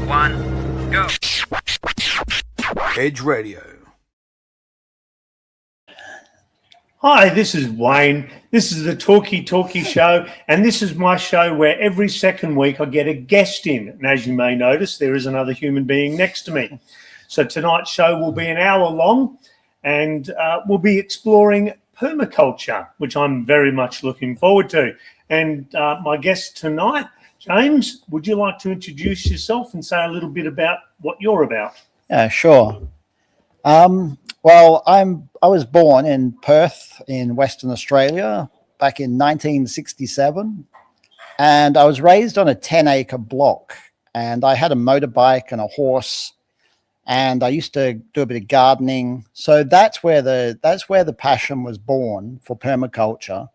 1, go. Edge Radio. Hi, this is Wayne. This is the Talkie Talkie show, and this is my show where every second week I get a guest in. And as you may notice, there is another human being next to me. So tonight's show will be an hour long, and we'll be exploring permaculture, which I'm very much looking forward to. And my guest tonight, James, would you like to introduce yourself and say a little bit about what you're about? Yeah, sure. Well, I was born in Perth in Western Australia back in 1967, and I was raised on a 10-acre block, and I had a motorbike and a horse, and I used to do a bit of gardening. So that's where the passion was born for permaculture.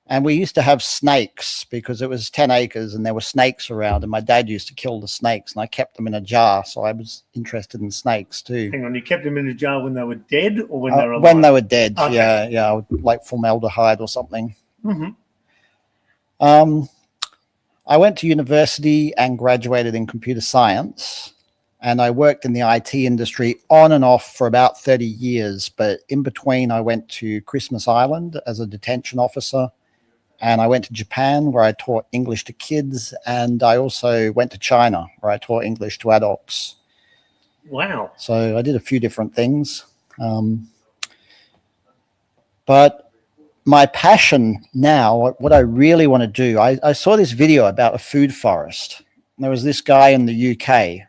And we used to have snakes because it was 10 acres and there were snakes around, and my dad used to kill the snakes, and I kept them in a jar. So I was interested in snakes too. Hang on, you kept them in a jar when they were dead or when they were alive? When they were dead, Okay. yeah, like formaldehyde or something. Mm-hmm. I went to university and graduated in computer science, and I worked in the IT industry on and off for about 30 years. But in between, I went to Christmas Island as a detention officer. And I went to Japan, where I taught English to kids. And I also went to China, where I taught English to adults. Wow. So I did a few different things. But my passion now, what I really want to do, I saw this video about a food forest. There was this guy in the UK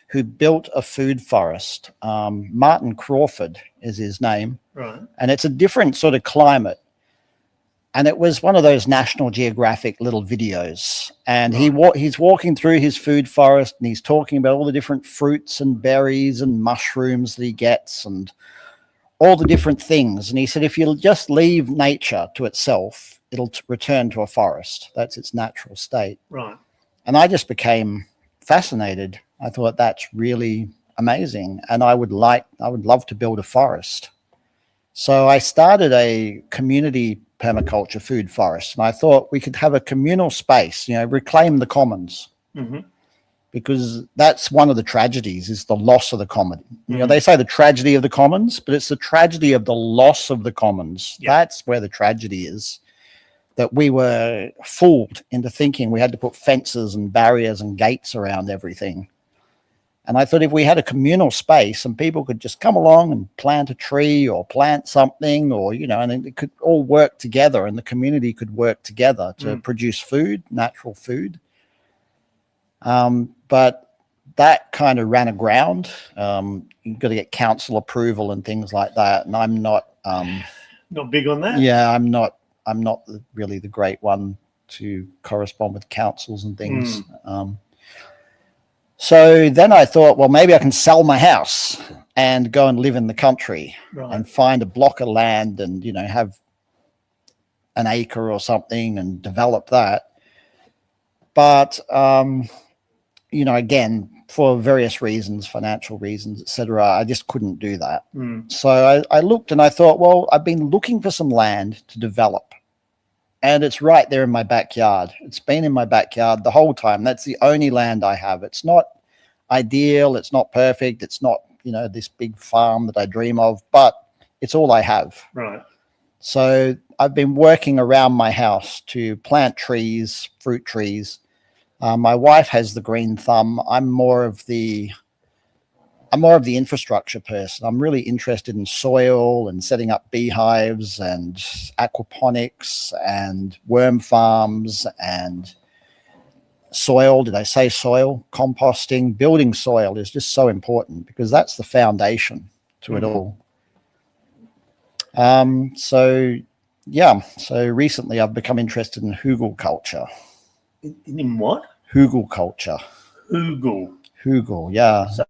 who built a food forest. Martin Crawford is his name. Right. And it's a different sort of climate. And it was one of those National Geographic little videos. And he's walking through his food forest, and he's talking about all the different fruits and berries and mushrooms that he gets and all the different things. And he said, if you'll just leave nature to itself, it'll return to a forest. That's its natural state. Right. And I just became fascinated. I thought that's really amazing. And I would love to build a forest. So I started a community permaculture food forest, and I thought we could have a communal space, reclaim the commons, because that's one of the tragedies, is the loss of the common. They say the tragedy of the commons, but it's the tragedy of the loss of the commons. Yeah. That's where the tragedy is, that we were fooled into thinking we had to put fences and barriers and gates around everything. And I thought if we had a communal space and people could just come along and plant a tree or plant something, or, and it could all work together, and the community could work together to produce food, natural food. But that kind of ran aground. You've got to get council approval and things like that. And I'm not not big on that. Yeah, I'm not really the great one to correspond with councils and things. So then I thought, well, maybe I can sell my house and go and live in the country. Right. And find a block of land and, have an acre or something and develop that. But, again, for various reasons, financial reasons, etc., I just couldn't do that. So I looked and I thought, well, I've been looking for some land to develop. And it's right there in my backyard. It's been in my backyard the whole time. That's the only land I have. It's not ideal. It's not perfect. It's not, this big farm that I dream of, but it's all I have. Right. So I've been working around my house to plant trees, fruit trees. My wife has the green thumb. I'm more of the infrastructure person. I'm really interested in soil and setting up beehives and aquaponics and worm farms and soil. Did I say soil? Composting, building soil is just so important because that's the foundation to it all. So recently I've become interested in hugel culture. In what? Hugel culture. Hugel, yeah. So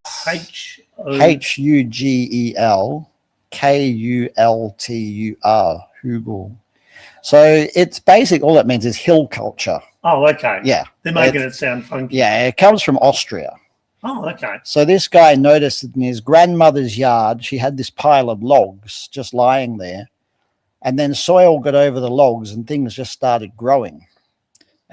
Hugel, Hugel. So it's basic. All that means is hill culture. Oh, okay. Yeah. They're making it sound funky. Yeah, it comes from Austria. Oh, okay. So this guy noticed that in his grandmother's yard, she had this pile of logs just lying there. And then soil got over the logs and things just started growing.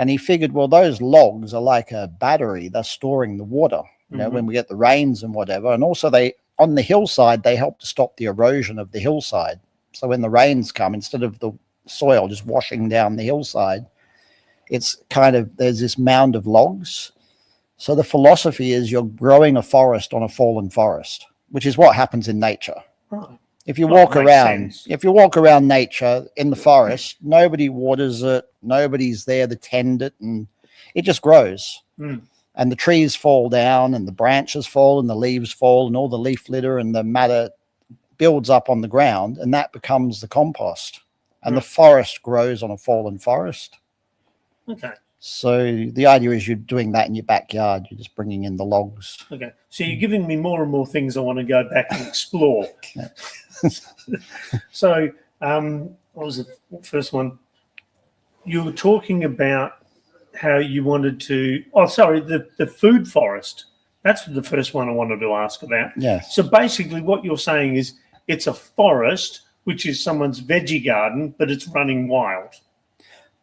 And he figured, well, those logs are like a battery. They're storing the water, when we get the rains and whatever. And also on the hillside, they help to stop the erosion of the hillside. So when the rains come, instead of the soil just washing down the hillside, it's kind of, there's this mound of logs. So the philosophy is you're growing a forest on a fallen forest, which is what happens in nature. Right. If you Well, walk makes around, sense. if you walk around nature in the forest, nobody waters it, nobody's there to tend it, and it just grows. Mm. And the trees fall down, and the branches fall, and the leaves fall, and all the leaf litter and the matter builds up on the ground, and that becomes the compost. And the Right. forest grows on a fallen forest. Okay. So the idea is you're doing that in your backyard. You're just bringing in the logs. Okay. So you're giving me more and more things I want to go back and explore. So, what was the first one? You were talking about how you wanted to. Oh, sorry, the food forest. That's the first one I wanted to ask about. Yes. So basically, what you're saying is it's a forest, which is someone's veggie garden, but it's running wild.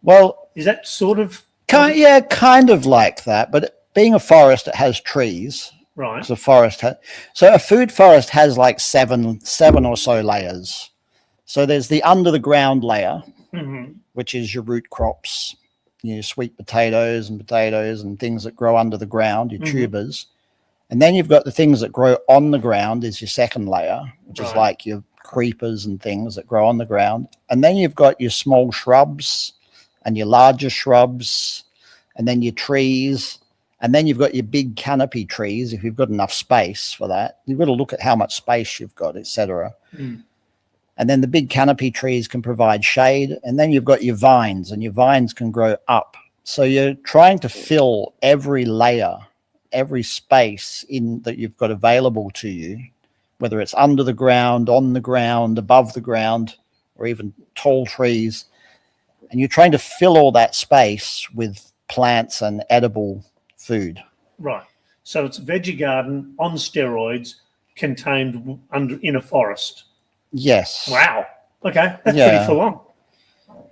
Well, Is that sort of kind of like that. But being a forest, it has trees. right? So a food forest has like seven or so layers. So there's the under the ground layer, which is your root crops, your sweet potatoes and things that grow under the ground, your tubers. And then you've got the things that grow on the ground is your second layer, which is like your creepers and things that grow on the ground. And then you've got your small shrubs and your larger shrubs, and then your trees. And then you've got your big canopy trees, if you've got enough space for that. You've got to look at how much space you've got, etc. And then the big canopy trees can provide shade. And then you've got your vines, and your vines can grow up. So you're trying to fill every layer, every space in that you've got available to you, whether it's under the ground, on the ground, above the ground, or even tall trees. And you're trying to fill all that space with plants and edible food. Right. So it's a veggie garden on steroids contained in a forest. Yes. Wow. Okay. That's pretty full on.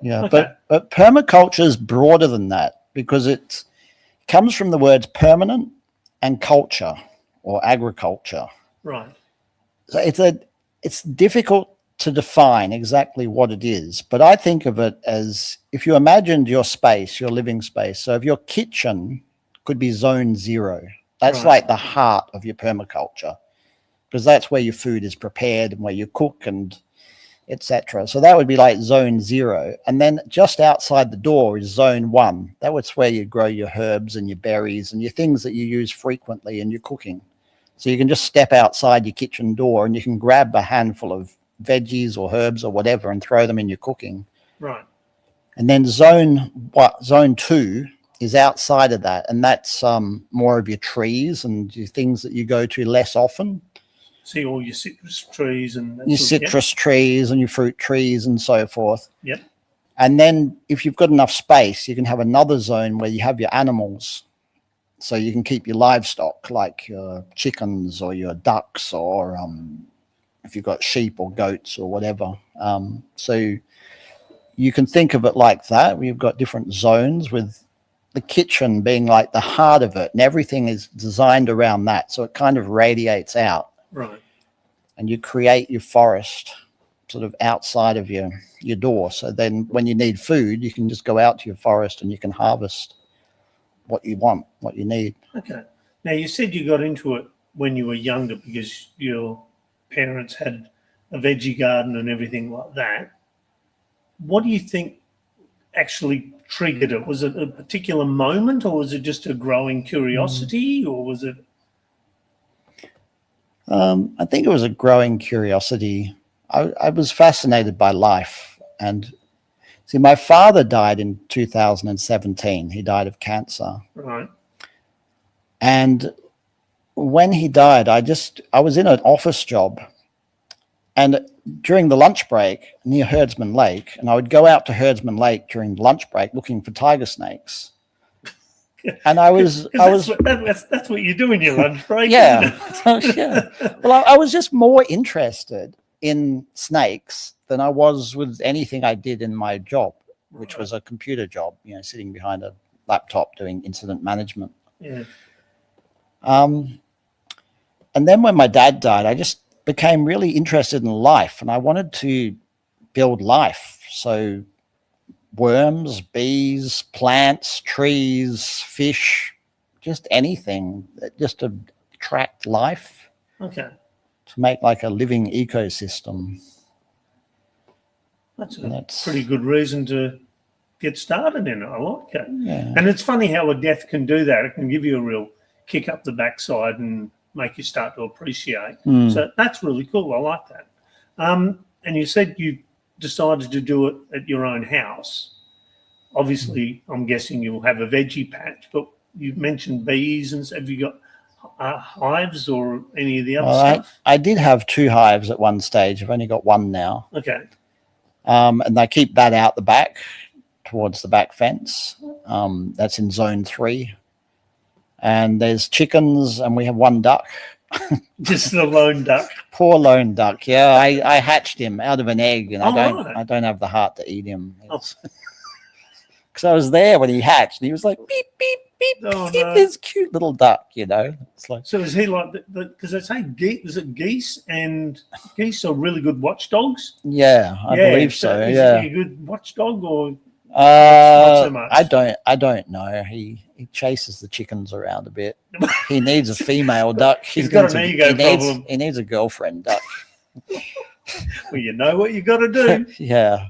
Yeah. Okay. But permaculture is broader than that because it comes from the words permanent and culture or agriculture. Right. So it's difficult to define exactly what it is, but I think of it as if you imagined your space, your living space. So if your kitchen could be zone 0, that's like the heart of your permaculture, because that's where your food is prepared and where you cook and etc. So that would be like zone 0. And then just outside the door is zone 1. That was where you grow your herbs and your berries and your things that you use frequently in your cooking. So you can just step outside your kitchen door and you can grab a handful of veggies or herbs or whatever and throw them in your cooking. Right. And then zone 2 is outside of that, and that's more of your trees and your things that you go to less often. See all your citrus trees and your citrus trees and your fruit trees and so forth. Yep. And then if you've got enough space, you can have another zone where you have your animals. So you can keep your livestock like your chickens or your ducks or if you've got sheep or goats or whatever. So you can think of it like that. We've got different zones with the kitchen being like the heart of it, and everything is designed around that. So it kind of radiates out. Right. And you create your forest sort of outside of your door. So then when you need food, you can just go out to your forest and you can harvest what you want, what you need. Okay. Now, you said you got into it when you were younger because your parents had a veggie garden and everything like that. What do you think actually triggered it? Was it a particular moment, or was it just a growing curiosity, or was it? I think it was a growing curiosity. I was fascinated by life. And see, my father died in 2017. He died of cancer. Right. And when he died, I was in an office job. And during the lunch break near Herdsman Lake, and I would go out to Herdsman Lake during the lunch break looking for tiger snakes. And that's what you do in your lunch break. Yeah. Yeah. Well, I was just more interested in snakes than I was with anything I did in my job, which was a computer job, sitting behind a laptop doing incident management. Yeah. And then when my dad died, I just became really interested in life, and I wanted to build life. So worms, bees, plants, trees, fish, just anything just to attract life, Okay. to make like a living ecosystem. That's And a pretty good reason to get started in it. I like it. Yeah. And it's funny how a death can do that. It can give you a real kick up the backside and make you start to appreciate. So that's really cool. I like that. And you said you decided to do it at your own house. Obviously, I'm guessing you'll have a veggie patch, but you mentioned bees, and have you got hives or any of the other stuff? I did have 2 hives at one stage. I've only got 1 now. Okay. And I keep that out the back towards the back fence. That's in zone 3. And there's chickens, and we have 1 duck. Just the lone duck. Poor lone duck. Yeah, I hatched him out of an egg, and Right. I don't have the heart to eat him. Because I was there when he hatched, and he was like beep beep beep Oh, beep. no. This cute little duck, It's like, So is he like because they say is it geese, and geese are really good watchdogs? yeah, I believe so. Is Yeah. he a good watchdog or Not so much? I don't know. He chases the chickens around a bit. He needs a female duck. He's got an ego problem. He needs a girlfriend duck. Well, you know what you got to do. Yeah.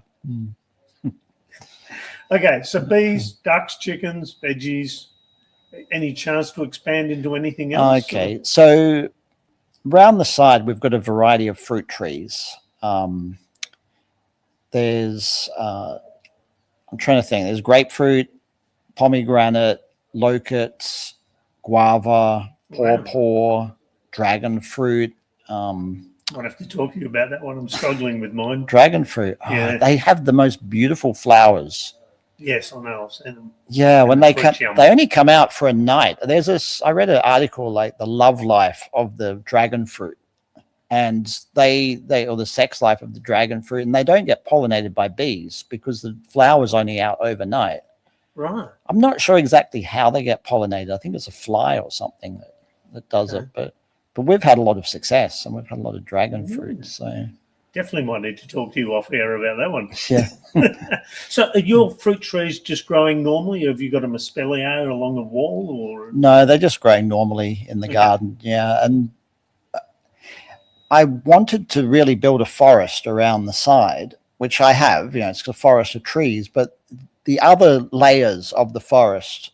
Okay, so bees, ducks, chickens, veggies. Any chance to expand into anything else? Okay, so around the side we've got a variety of fruit trees. There's I'm trying to think. There's grapefruit, pomegranate, locusts, guava, pawpaw, dragon fruit. I'd have to talk to you about that one. I'm struggling with mine. Dragon fruit. Yeah. They have the most beautiful flowers. Yes, I know. I've seen them. Yeah, when the they fruit's come, yummy. they only come out for a night. I read an article like the love life of the dragon fruit, and or the sex life of the dragon fruit, and they don't get pollinated by bees because the flower's only out overnight. Right. I'm not sure exactly how they get pollinated. I think it's a fly or something that does it, but we've had a lot of success, and we've had a lot of dragon fruit. So Definitely might need to talk to you off air about that one. yeah. So are your fruit trees just growing normally? Have you got them espalier along the wall, or No, they're just growing normally in the garden. Yeah. And I wanted to really build a forest around the side, which I have, it's a forest of trees, but the other layers of the forest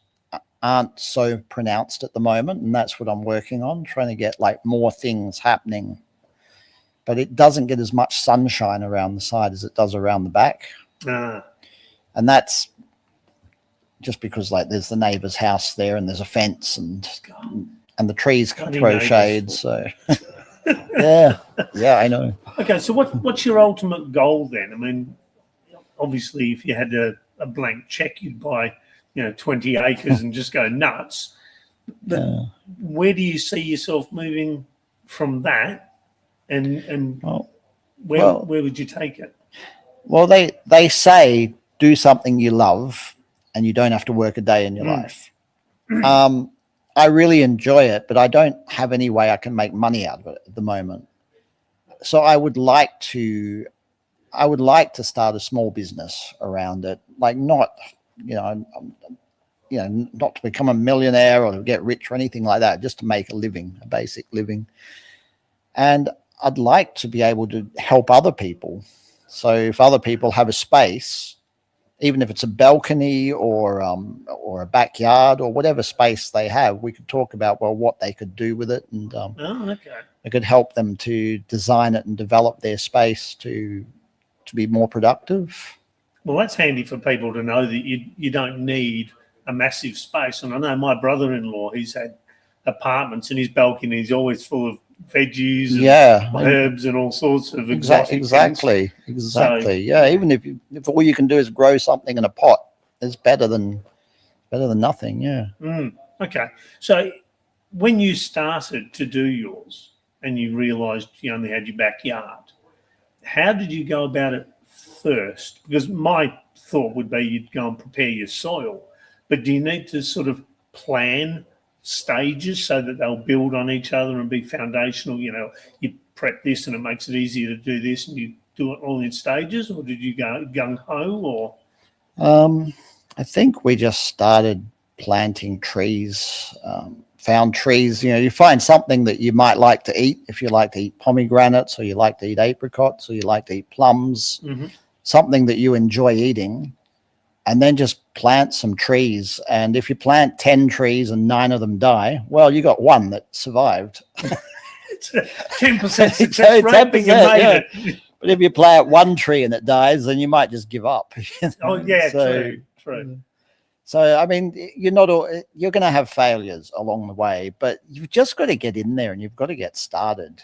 aren't so pronounced at the moment. And that's what I'm working on, trying to get like more things happening. But it doesn't get as much sunshine around the side as it does around the back. And that's just because like there's the neighbor's house there, and there's a fence, and the trees can throw shade. So yeah, I know. Okay, so what's your ultimate goal then? I mean, obviously, if you had a blank check, you'd buy 20 acres and just go nuts. But where do you see yourself moving from that? And where would you take it? Well, they say do something you love, and you don't have to work a day in your life. I really enjoy it, but I don't have any way I can make money out of it at the moment. So I would like to start a small business around it, like not to become a millionaire or to get rich or anything like that, just to make a living, a basic living. And I'd like to be able to help other people. So if other people have a space, even if it's a balcony or a backyard or whatever space they have, we could talk about what they could do with it, and I could help them to design it and develop their space to be more productive. Well, that's handy for people to know that you don't need a massive space. And I know my brother-in-law, he's had apartments, and his balcony is always full of veggies and herbs and all sorts of exotic things. Exactly. Yeah, even if all you can do is grow something in a pot, it's better than nothing. Yeah. Okay. So when you started to do yours and you realized you only had your backyard, how did you go about it first? Because my thought would be you'd go and prepare your soil, but do you need to sort of plan stages so that they'll build on each other and be foundational? You know, you prep this and it makes it easier to do this, and you do it all in stages, or did you go gung ho? Or I think we just started planting trees, found trees. You know, you find something that you might like to eat. If you like to eat pomegranates, or you like to eat apricots, or you like to eat plums, something that you enjoy eating, and then just plant some trees. And if you plant 10 trees and 9 of them die, well, you got one that survived. it's a 10% success rate, but you made it. But if you plant one tree and it dies, then you might just give up. Oh, yeah, true. So, I mean, you're going to have failures along the way, but you've just got to get in there and you've got to get started.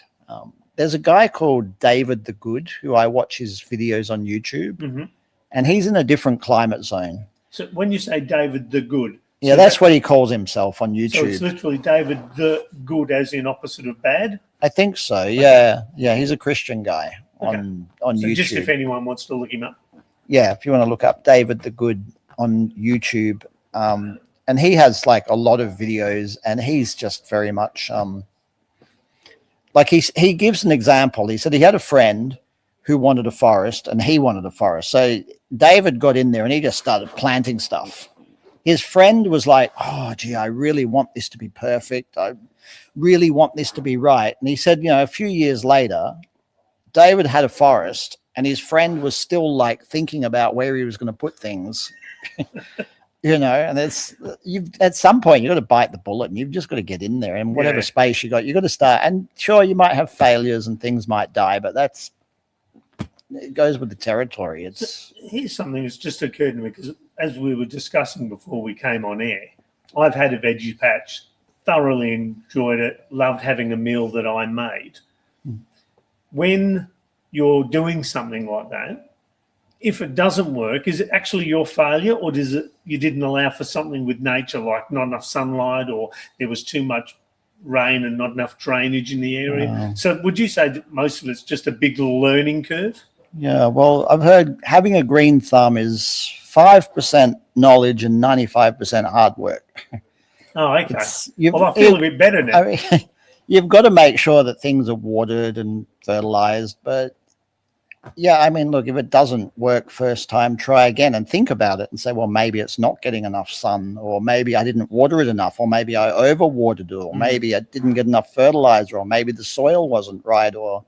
There's a guy called David the Good who I watch his videos on YouTube, and he's in a different climate zone. So when you say David the Good, yeah, that's what he calls himself on YouTube. So it's literally David the Good, as in opposite of bad? I think so. Yeah. Yeah. He's a Christian guy on so YouTube. Just if anyone wants to look him up. Yeah. If you want to look up David the Good on YouTube. And he has like a lot of videos, and he's just very much, like he gives an example. He said he had a friend who wanted a forest and he wanted a forest. So David got in there and he just started planting stuff. His friend was like, oh, gee, I really want this to be perfect. I really want this to be right. And he said, you know, a few years later, David had a forest and his friend was still like thinking about where he was going to put things, you know, and at some point you've got to bite the bullet and you've just got to get in there, and whatever space you got, you've got to start. And sure, you might have failures and things might die, but it goes with the territory. Here's something that's just occurred to me, because as we were discussing before we came on air, I've had a veggie patch, thoroughly enjoyed it, loved having a meal that I made. When you're doing something like that, if it doesn't work, is it actually your failure, or does it you didn't allow for something with nature, like not enough sunlight, or there was too much rain and not enough drainage in the area? So would you say that most of it's just a big learning curve? Yeah, well, I've heard having a green thumb is 5% knowledge and 95% hard work. Oh, okay. Well, I feel a bit better now. I mean, you've got to make sure that things are watered and fertilized. But yeah, I mean, look, if it doesn't work first time, try again and think about it and say, well, maybe it's not getting enough sun, or maybe I didn't water it enough, or maybe I overwatered it, or maybe I didn't get enough fertilizer, or maybe the soil wasn't right, or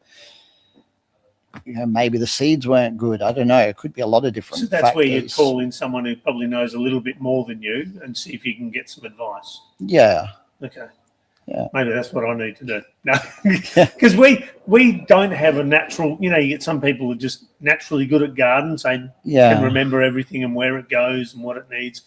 you know, maybe the seeds weren't good. I don't know. It could be a lot of different factors. So that's where you call in someone who probably knows a little bit more than you and see if you can get some advice. Yeah. Okay. Yeah. Maybe that's what I need to do. No, because we don't have a natural, you know, you get some people who are just naturally good at gardens. They can remember everything and where it goes and what it needs.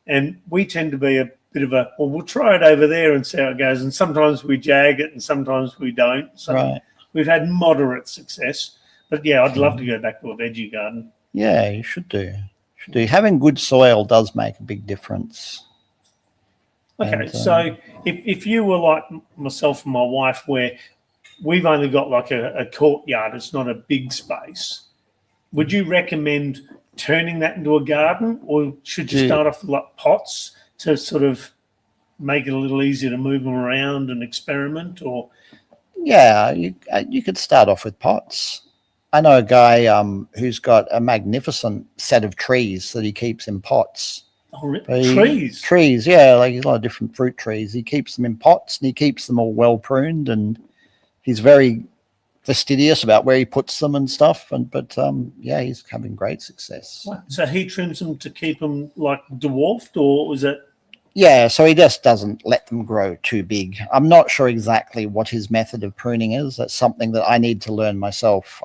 And we tend to be a bit of well, we'll try it over there and see how it goes. And sometimes we jag it and sometimes we don't. So we've had moderate success. But yeah, I'd love to go back to a veggie garden. Yeah, you should do. Having good soil does make a big difference. Okay, so if you were like myself and my wife, where we've only got like a courtyard, it's not a big space, would you recommend turning that into a garden, or should you start off with like pots to sort of make it a little easier to move them around and experiment? Or yeah, you could start off with pots. I know a guy who's got a magnificent set of trees that he keeps in pots. Oh, trees? Trees, yeah, like a lot of different fruit trees. He keeps them in pots and he keeps them all well pruned, and he's very fastidious about where he puts them and stuff. But yeah, he's having great success. So he trims them to keep them like dwarfed, or was it? Yeah, so he just doesn't let them grow too big. I'm not sure exactly what his method of pruning is. That's something that I need to learn myself.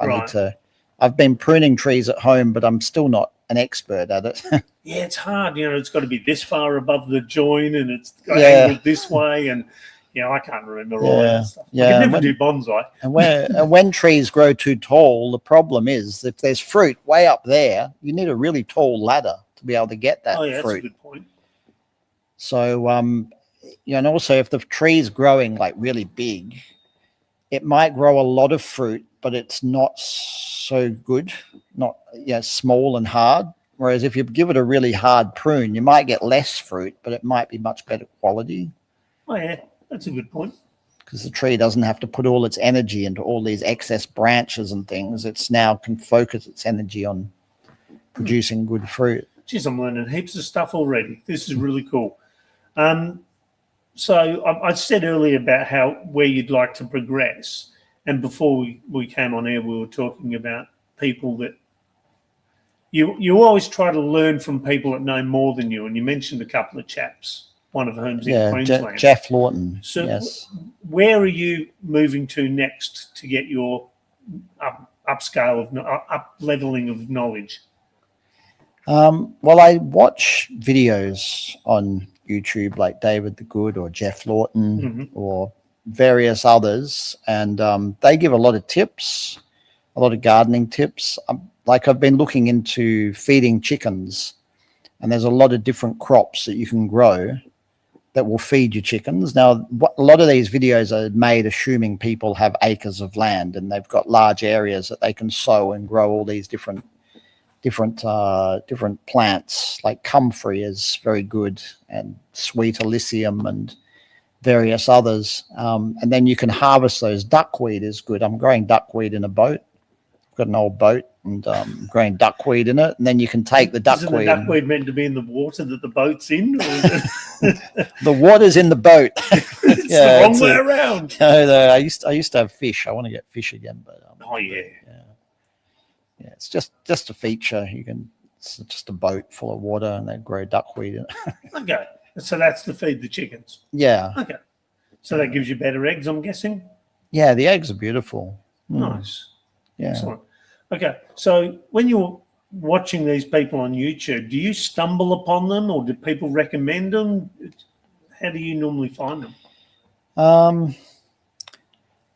I've been pruning trees at home, but I'm still not an expert at it. Yeah, it's hard. You know, it's got to be this far above the joint, and it's got angled this way, and I can't remember all that stuff. Yeah, I could never do bonsai. And when trees grow too tall, the problem is if there's fruit way up there, you need a really tall ladder to be able to get that fruit. That's a good point. So, and also if the tree's growing like really big, it might grow a lot of fruit, but it's not so good, not small and hard. Whereas if you give it a really hard prune, you might get less fruit, but it might be much better quality Oh, yeah, that's a good point. because the tree doesn't have to put all its energy into all these excess branches and things. It's now can focus its energy on producing good fruit. Geez, I'm learning heaps of stuff already. This is really cool. So I said earlier about where you'd like to progress. And before we came on air, we were talking about people that you always try to learn from people that know more than you. And you mentioned a couple of chaps, one of whom's in Queensland. Jeff Lawton. So yes. Where are you moving to next to get your up leveling of knowledge? Well, I watch videos on YouTube like David the Good or Jeff Lawton or various others, and they give a lot of tips, a lot of gardening tips. Like I've been looking into feeding chickens, and there's a lot of different crops that you can grow that will feed your chickens. Now, a lot of these videos are made assuming people have acres of land and they've got large areas that they can sow and grow all these different plants. Like comfrey is very good, and sweet alyssum and various others. And then you can harvest those. Duckweed is good. I'm growing duckweed in a boat. I've got an old boat and growing duckweed in it. And then you can take the duckweed. Isn't the duckweed meant to be in the water that the boat's in? Or is it... The water's in the boat. It's the wrong way around. I used to have fish. I want to get fish again, but yeah, it's just a feature. It's just a boat full of water, and they grow duckweed in it. Okay, so that's to feed the chickens. Yeah. Okay, so that gives you better eggs, I'm guessing. Yeah, the eggs are beautiful. Nice. Yeah. Excellent. Okay, so when you're watching these people on YouTube, do you stumble upon them, or do people recommend them? How do you normally find them?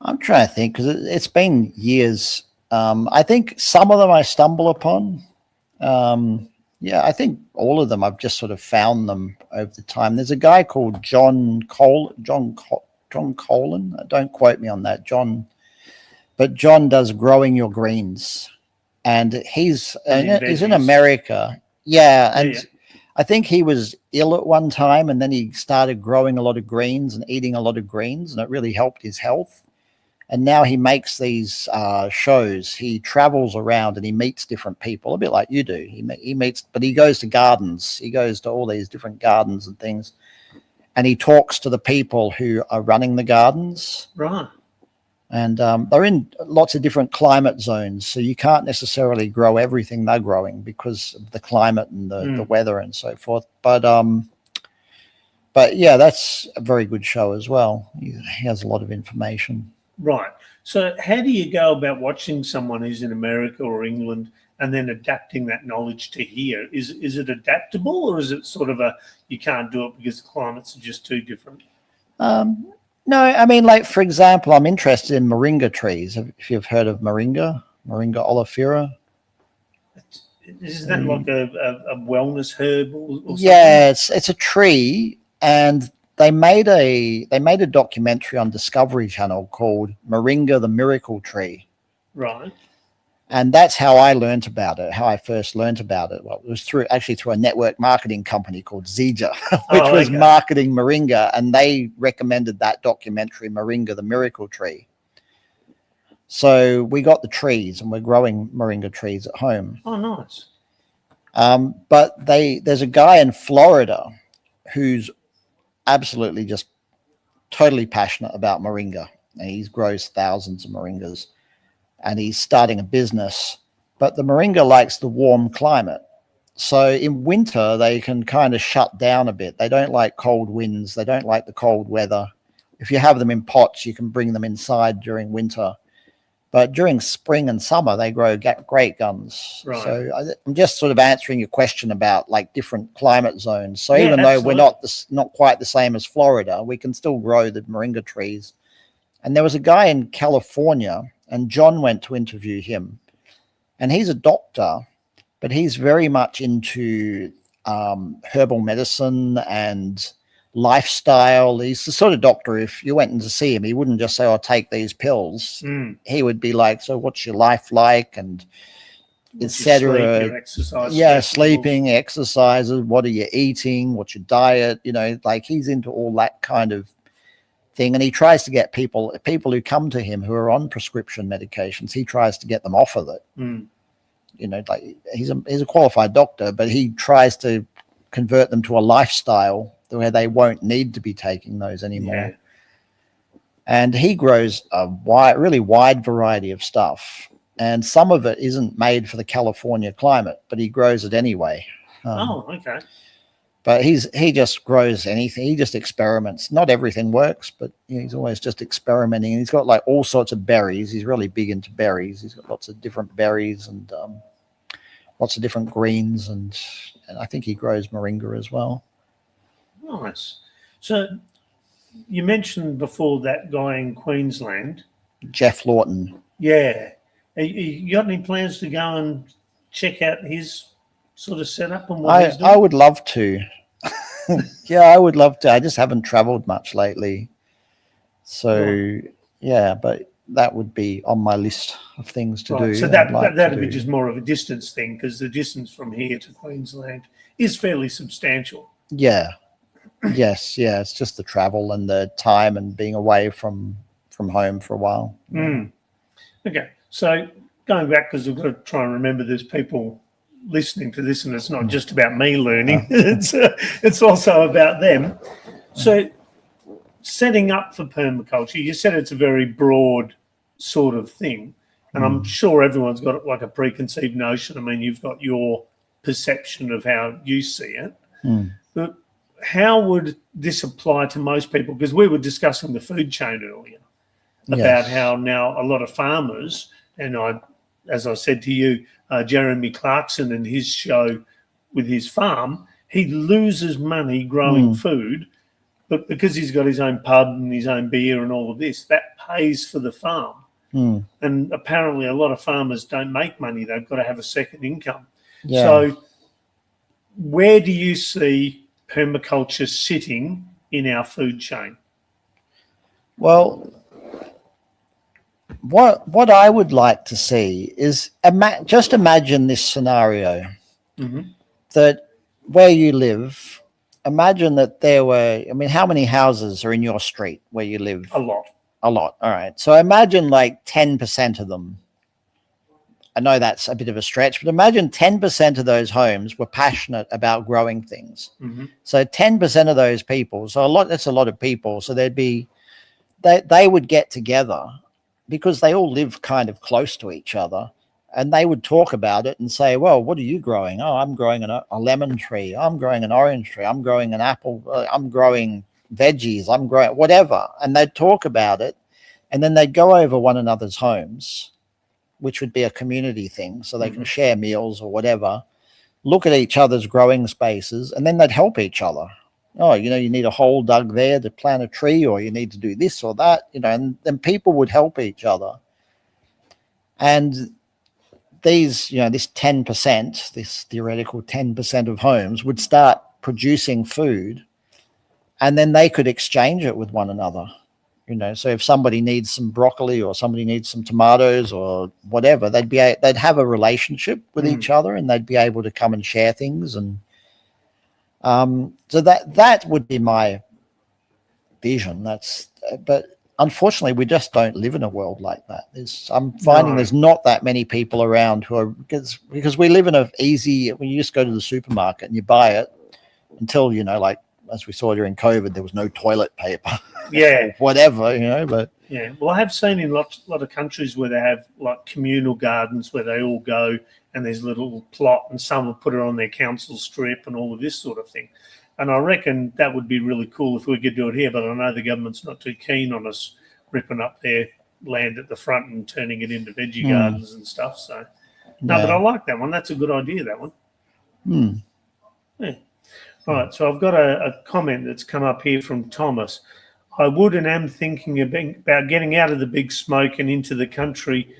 I'm trying to think because it's been years. I think some of them I stumble upon. I think all of them I've just sort of found them over the time. There's a guy called John Colin. Don't quote me on that, John. But John does Growing Your Greens, and he's in America. Yeah, and I think he was ill at one time, and then he started growing a lot of greens and eating a lot of greens, and it really helped his health. And now he makes these shows. He travels around and he meets different people, a bit like you do. He meets, but he goes to gardens. He goes to all these different gardens and things, and he talks to the people who are running the gardens. Right. And they're in lots of different climate zones, so you can't necessarily grow everything they're growing because of the climate and the weather and so forth. But yeah, that's a very good show as well. He has a lot of information. Right. So how do you go about watching someone who's in America or England and then adapting that knowledge to here? Is it adaptable, or is it sort of you can't do it because the climates are just too different? No, I mean, like, for example, I'm interested in moringa trees. If you've heard of moringa oleifera. Is that like a wellness herb or something? Yeah, it's a tree, and they made a documentary on Discovery Channel called Moringa the Miracle Tree. Right. And that's how I learned about it, how I first learned about it. Well, it was through a network marketing company called Zija, which was marketing moringa, and they recommended that documentary, Moringa the Miracle Tree. So we got the trees, and we're growing moringa trees at home. Oh, nice. But there's a guy in Florida who's absolutely just totally passionate about moringa, and he grows thousands of moringas. And he's starting a business, but the moringa likes the warm climate. So in winter, they can kind of shut down a bit. They don't like cold winds. They don't like the cold weather. If you have them in pots, you can bring them inside during winter. But during spring and summer, they grow great guns. Right. So I'm just sort of answering your question about like different climate zones. So even though we're not quite the same as Florida, we can still grow the moringa trees. And there was a guy in California, and John went to interview him, and he's a doctor, but he's very much into herbal medicine and lifestyle. He's the sort of doctor, if you went in to see him, he wouldn't just say, "Oh, take these pills." He would be like, "So what's your life like?" And Your sleep, your etc. exercise. Yeah, stress sleeping, exercises, what are you eating, what's your diet, like he's into all that kind of thing. And he tries to get people who come to him who are on prescription medications, he tries to get them off of it. Mm. Like he's a qualified doctor, but he tries to convert them to a lifestyle where they won't need to be taking those anymore. Yeah. And he grows a really wide variety of stuff. And some of it isn't made for the California climate, but he grows it anyway. Okay. But he just grows anything. He just experiments. Not everything works, but he's always just experimenting. And he's got like all sorts of berries. He's really big into berries. He's got lots of different berries and lots of different greens. And I think he grows moringa as well. Nice. So you mentioned before that guy in Queensland. Jeff Lawton. Yeah. You got any plans to go and check out his sort of setup and what he's doing? I would love to. Yeah, I would love to. I just haven't traveled much lately. So, yeah, but that would be on my list of things to do. So that'd be just more of a distance thing, because the distance from here to Queensland is fairly substantial. Yeah. Yes, yeah. It's just the travel and the time and being away from home for a while. Mm. Okay. So going back, because we've got to try and remember there's people listening to this, and it's not just about me learning. It's also about them. So setting up for permaculture, you said it's a very broad sort of thing, and I'm sure everyone's got like a preconceived notion. I mean, you've got your perception of how you see it, but how would this apply to most people? Because we were discussing the food chain earlier about how now a lot of farmers, and as I said to you, Jeremy Clarkson and his show with his farm, he loses money growing food, but because he's got his own pub and his own beer and all of this, that pays for the farm. And apparently a lot of farmers don't make money. They've got to have a second income. Yeah. So where do you see permaculture sitting in our food chain? Well, what I would like to see is just imagine this scenario that where you live, imagine that there were, I mean, how many houses are in your street where you live? A lot. A lot. All right. So imagine like 10% of them. I know that's a bit of a stretch, but imagine 10% of those homes were passionate about growing things. So 10% of those people, that's a lot of people. So they would get together because they all live kind of close to each other, and they would talk about it and say, well, what are you growing? Oh, I'm growing a lemon tree. I'm growing an orange tree. I'm growing an apple. I'm growing veggies. I'm growing whatever. And they'd talk about it, and then they'd go over one another's homes, which would be a community thing. So they can share meals or whatever, look at each other's growing spaces, and then they'd help each other. Oh, you need a hole dug there to plant a tree, or you need to do this or that, and then people would help each other. And these, this 10%, this theoretical 10% of homes would start producing food, and then they could exchange it with one another. So if somebody needs some broccoli or somebody needs some tomatoes or whatever, they'd have a relationship with each other, and they'd be able to come and share things. And so that would be my vision. But unfortunately, we just don't live in a world like that. I'm finding there's not that many people around who are, because we live in when you just go to the supermarket and you buy it until, like, as we saw during COVID, there was no toilet paper. Yeah. Whatever, but. Yeah. Well, I have seen in a lot of countries where they have like communal gardens where they all go, and there's a little plot, and some will put it on their council strip and all of this sort of thing. And I reckon that would be really cool if we could do it here, but I know the government's not too keen on us ripping up their land at the front and turning it into veggie gardens and stuff. So, but I like that one. That's a good idea, that one. Yeah. All right, so I've got a comment that's come up here from Thomas. I would and am thinking about getting out of the big smoke and into the country.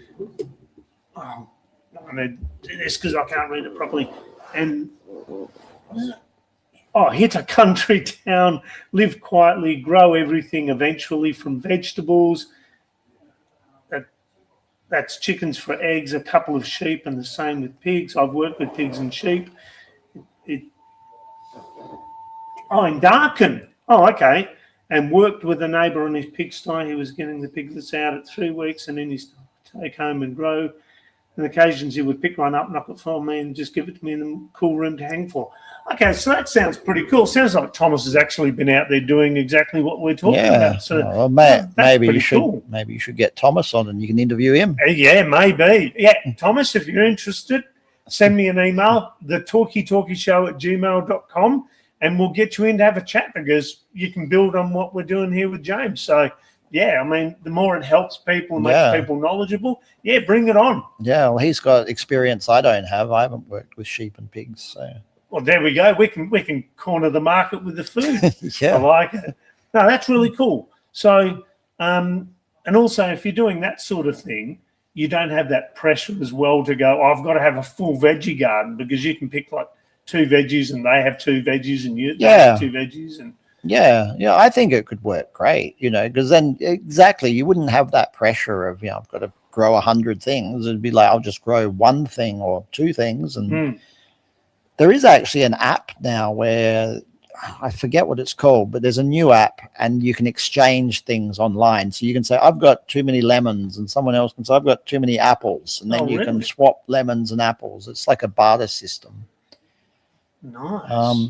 Oh, I'm going to do this because I can't read it properly. And hit a country town, live quietly, grow everything eventually from vegetables. that's chickens for eggs, a couple of sheep, and the same with pigs. I've worked with pigs and sheep. In Darkin. Oh, okay. And worked with a neighbour on his pigsty. He was getting the piglets out at 3 weeks and then he's take home and grow. And occasions he would pick one up, knock it for me, and just give it to me in the cool room to hang for. Okay, so that sounds pretty cool. Sounds like Thomas has actually been out there doing exactly what we're talking about. So well, maybe you should get Thomas on and you can interview him. Yeah, maybe. Yeah, Thomas, if you're interested, send me an email, thetalkietalkieshow@gmail.com, and we'll get you in to have a chat because you can build on what we're doing here with James. So, yeah, I mean, the more it helps people and makes people knowledgeable, bring it on. Yeah, well, he's got experience I don't have. I haven't worked with sheep and pigs, so. Well, there we go. We can corner the market with the food. Yeah. I like it. No, that's really cool. So, and also if you're doing that sort of thing, you don't have that pressure as well to go, I've got to have a full veggie garden, because you can pick like 2 veggies and they have 2 veggies and you have 2 veggies. And yeah, I think it could work great, because then exactly you wouldn't have that pressure of, I've got to grow 100 things. It'd be like, I'll just grow 1 thing or 2 things. And there is actually an app now where I forget what it's called, but there's a new app and you can exchange things online. So you can say, I've got too many lemons, and someone else can say, I've got too many apples. And then you can swap lemons and apples. It's like a barter system. Nice.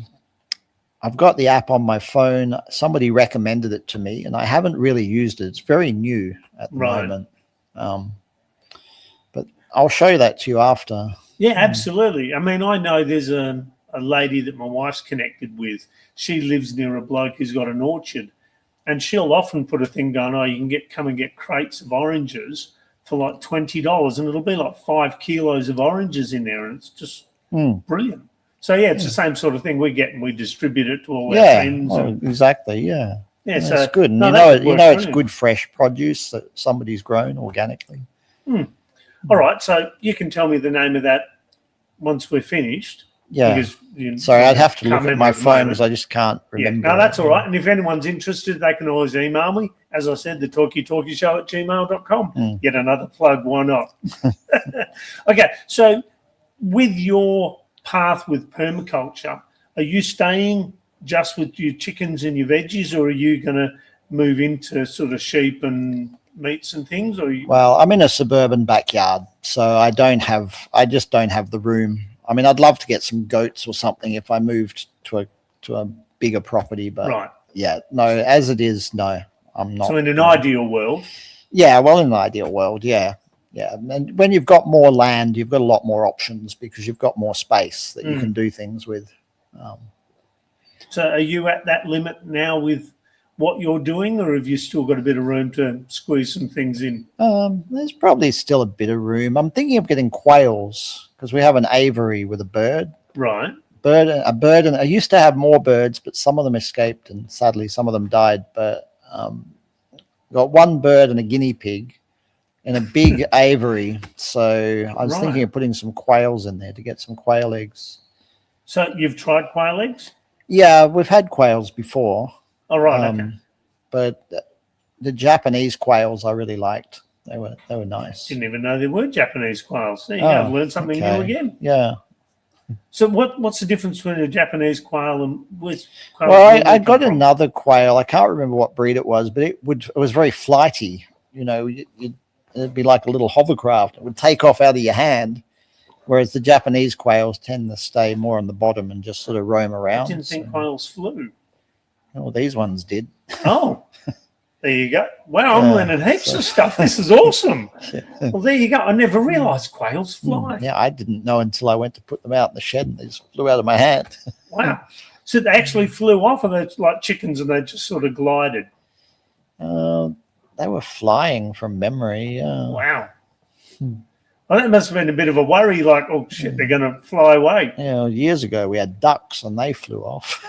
I've got the app on my phone. Somebody recommended it to me and I haven't really used it. It's very new at the moment. But I'll show you that to you after. Yeah, absolutely. I mean, I know there's a lady that my wife's connected with. She lives near a bloke who's got an orchard, and she'll often put a thing going, you can come and get crates of oranges for like $20, and it'll be like 5 kilos of oranges in there, and it's just brilliant. So, it's the same sort of thing we get, and we distribute it to all our friends. Well, exactly, yeah. Yeah, so it's good. And it's good fresh produce that somebody's grown organically. All right, so you can tell me the name of that once we're finished. Yeah. Because sorry, I'd have to look at my phone because I just can't remember. Yeah, no, that's all right. And if anyone's interested, they can always email me. As I said, the talkietalkieshow@gmail.com. Yet another plug, why not? Okay, so with your path with permaculture, are you staying just with your chickens and your veggies, or are you going to move into sort of sheep and meats and things? Well, I'm in a suburban backyard, so I just don't have the room. I mean, I'd love to get some goats or something if I moved to a bigger property, but as it is, no, I'm not. So in an ideal world? Yeah, well, in an ideal world, yeah. And when you've got more land, you've got a lot more options because you've got more space that you can do things with. So are you at that limit now with what you're doing, or have you still got a bit of room to squeeze some things in? There's probably still a bit of room. I'm thinking of getting quails because we have an aviary with a bird. Right. A bird, and I used to have more birds, but some of them escaped, and sadly some of them died. But got 1 bird and a guinea pig in a big aviary. So I was thinking of putting some quails in there to get some quail eggs. So you've tried quail eggs? Yeah, we've had quails before. All right. Okay. But the Japanese quails I really liked. They were nice. Didn't even know there were Japanese quails. There you go. I've learned something new again. Yeah. So what's the difference between a Japanese quail and with quail? Well, I got another quail. I can't remember what breed it was, but it was very flighty. It'd be like a little hovercraft. It would take off out of your hand, whereas the Japanese quails tend to stay more on the bottom and just sort of roam around. I didn't think quails flew. Oh, these ones did. Oh, there you go. Wow, I'm learning heaps of stuff. This is awesome. Well, there you go. I never realised quails fly. Yeah, I didn't know until I went to put them out in the shed and they just flew out of my hand. Wow. So they actually flew off, and they're like chickens and they just sort of glided? They were flying from memory. Wow. Well, that must have been a bit of a worry, like, oh, shit, they're going to fly away. Years ago we had ducks and they flew off.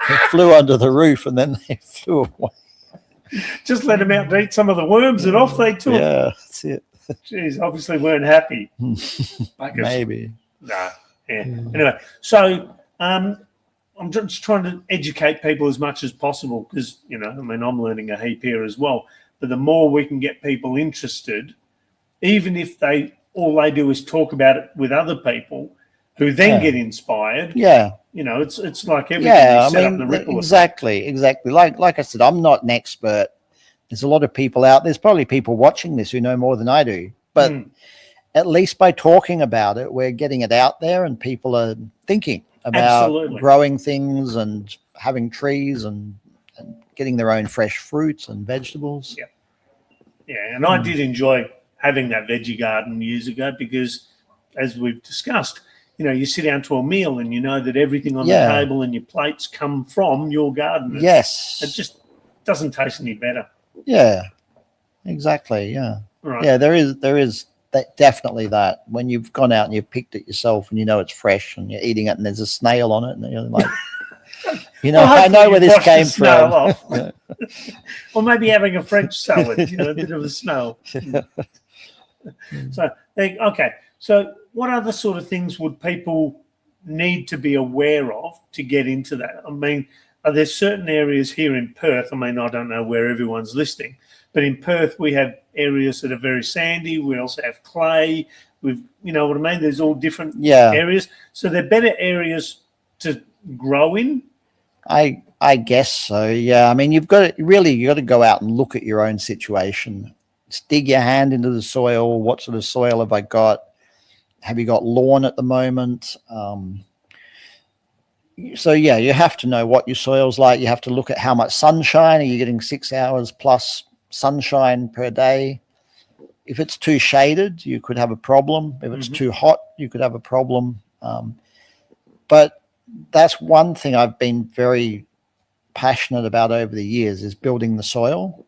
They flew under the roof and then they flew away. Just let them out to eat some of the worms and off they took. Yeah, that's it. Jeez, obviously weren't happy. Maybe. Nah, yeah. Anyway, so I'm just trying to educate people as much as possible because, I'm learning a heap here as well. but the more we can get people interested, even if all they do is talk about it with other people who then get inspired. Yeah. It's like everything you set up the ripple effect. Exactly. Like I said, I'm not an expert. There's a lot of people out. There's probably people watching this who know more than I do. But at least by talking about it, we're getting it out there, and people are thinking about growing things and having trees and getting their own fresh fruits and vegetables. Yeah, and I did enjoy having that veggie garden years ago because, as we've discussed, you sit down to a meal and you know that everything on the table and your plates come from your garden. Yes. It just doesn't taste any better. Yeah, exactly. Yeah. Right. Yeah, there is definitely that. When you've gone out and you've picked it yourself and you know it's fresh and you're eating it and there's a snail on it and you're like, well, I know where this came from. Or maybe having a French salad, a bit of a snail. So, okay. So what other sort of things would people need to be aware of to get into that? I mean, are there certain areas here in Perth? I mean, I don't know where everyone's listening, but in Perth we have areas that are very sandy. We also have clay. We've, what I mean? There's all different areas. So they're better areas to grow in? I guess so, yeah. I mean, you've got to go out and look at your own situation. Dig your hand into the soil. What sort of soil have I got? Have you got lawn at the moment? So, yeah, you have to know what your soil's like. You have to look at how much sunshine. Are you getting 6 hours plus sunshine per day? If it's too shaded, you could have a problem. If it's too hot, you could have a problem. But that's one thing I've been very passionate about over the years is building the soil.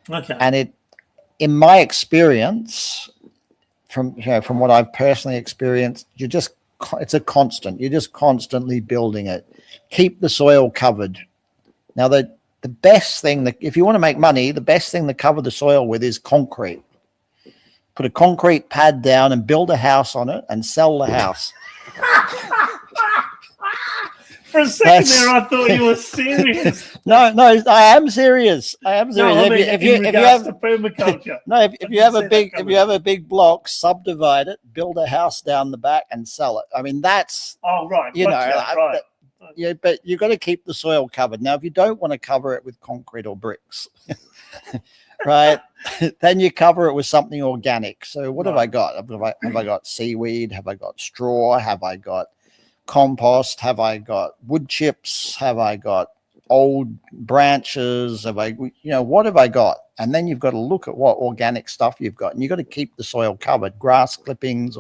Okay. And in my experience, from what I've personally experienced, it's a constant. You're just constantly building it. Keep the soil covered. Now, the best thing if you want to make money, the best thing to cover the soil with is concrete. Put a concrete pad down and build a house on it and sell the house. For a second there, I thought you were serious. No, I am serious. No, I mean, if you have to permaculture. No, if you have a big block, subdivide it, build a house down the back, and sell it. I mean, that's right. Right. Yeah, but you've got to keep the soil covered. Now, if you don't want to cover it with concrete or bricks, right, then you cover it with something organic. So what have I got? Have I got seaweed? Have I got straw? Have I got compost? Have I got wood chips? Have I got old branches? What have I got? And then you've got to look at what organic stuff you've got, and you've got to keep the soil covered, grass clippings,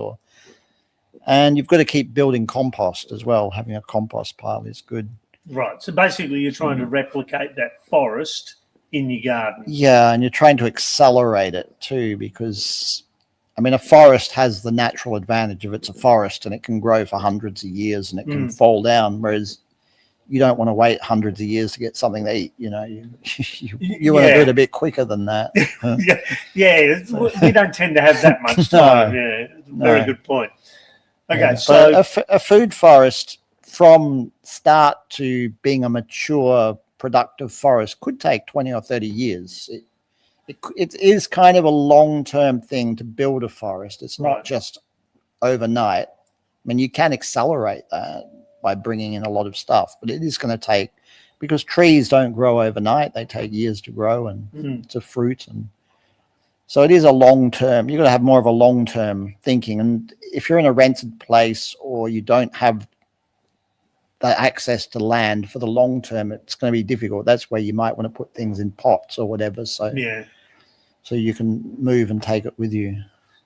and you've got to keep building compost as well. Having a compost pile is good. Right. So basically you're trying to replicate that forest in your garden. Yeah, and you're trying to accelerate it too, because I mean, a forest has the natural advantage of it's a forest and it can grow for hundreds of years and it can fall down, whereas you don't want to wait hundreds of years to get something to eat. You want to do it a bit quicker than that. We don't tend to have that much time. Very good point. Okay, so a food forest from start to being a mature, productive forest could take 20 or 30 years. It is kind of a long-term thing to build a forest. It's not just overnight. I mean, you can accelerate that by bringing in a lot of stuff, but it is going to take, because trees don't grow overnight. They take years to grow and to fruit. And so it is a long-term. You've got to have more of a long-term thinking. And if you're in a rented place or you don't have the access to land for the long term, it's going to be difficult. That's where you might want to put things in pots or whatever. So so you can move and take it with you.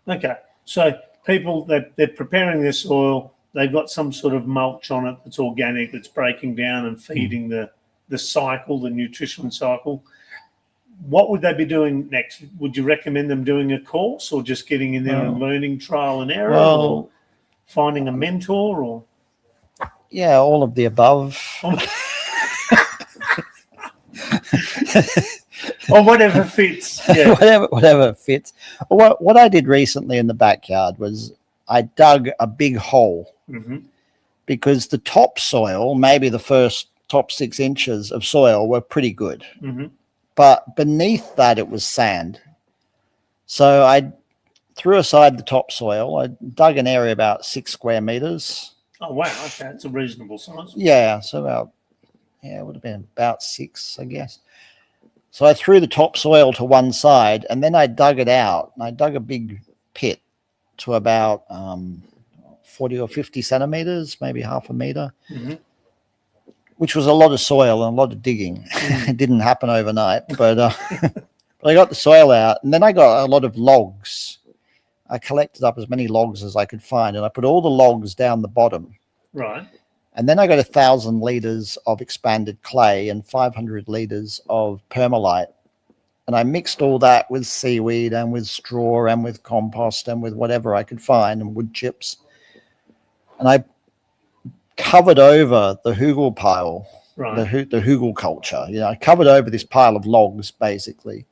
Okay. So people, they're preparing their soil. They've got some sort of mulch on it that's organic, that's breaking down and feeding the cycle, the nutrition cycle. What would they be doing next? Would you recommend them doing a course or just getting in there and learning trial and error, or finding a mentor, or? Yeah, all of the above. Or whatever fits. Yeah. whatever fits. What I did recently in the backyard was I dug a big hole because the topsoil, maybe the first top 6 inches of soil, were pretty good. but beneath that it was sand. So I threw aside the topsoil. I dug an area about 6 square meters. Oh, wow. Okay. It's a reasonable size. Yeah, so about, it would have been about 6, I guess. So I threw the topsoil to one side, and then I dug it out. And I dug a big pit to about 40 or 50 centimeters, maybe half a meter, which was a lot of soil and a lot of digging. It didn't happen overnight, but I got the soil out, and then I got a lot of logs. I collected up as many logs as I could find, and I put all the logs down the bottom. Right. And then I got 1,000 liters of expanded clay and 500 liters of permalite. And I mixed all that with seaweed and with straw and with compost and with whatever I could find and wood chips. And I covered over the hugel pile, Right. the hugel culture. I covered over this pile of logs, basically.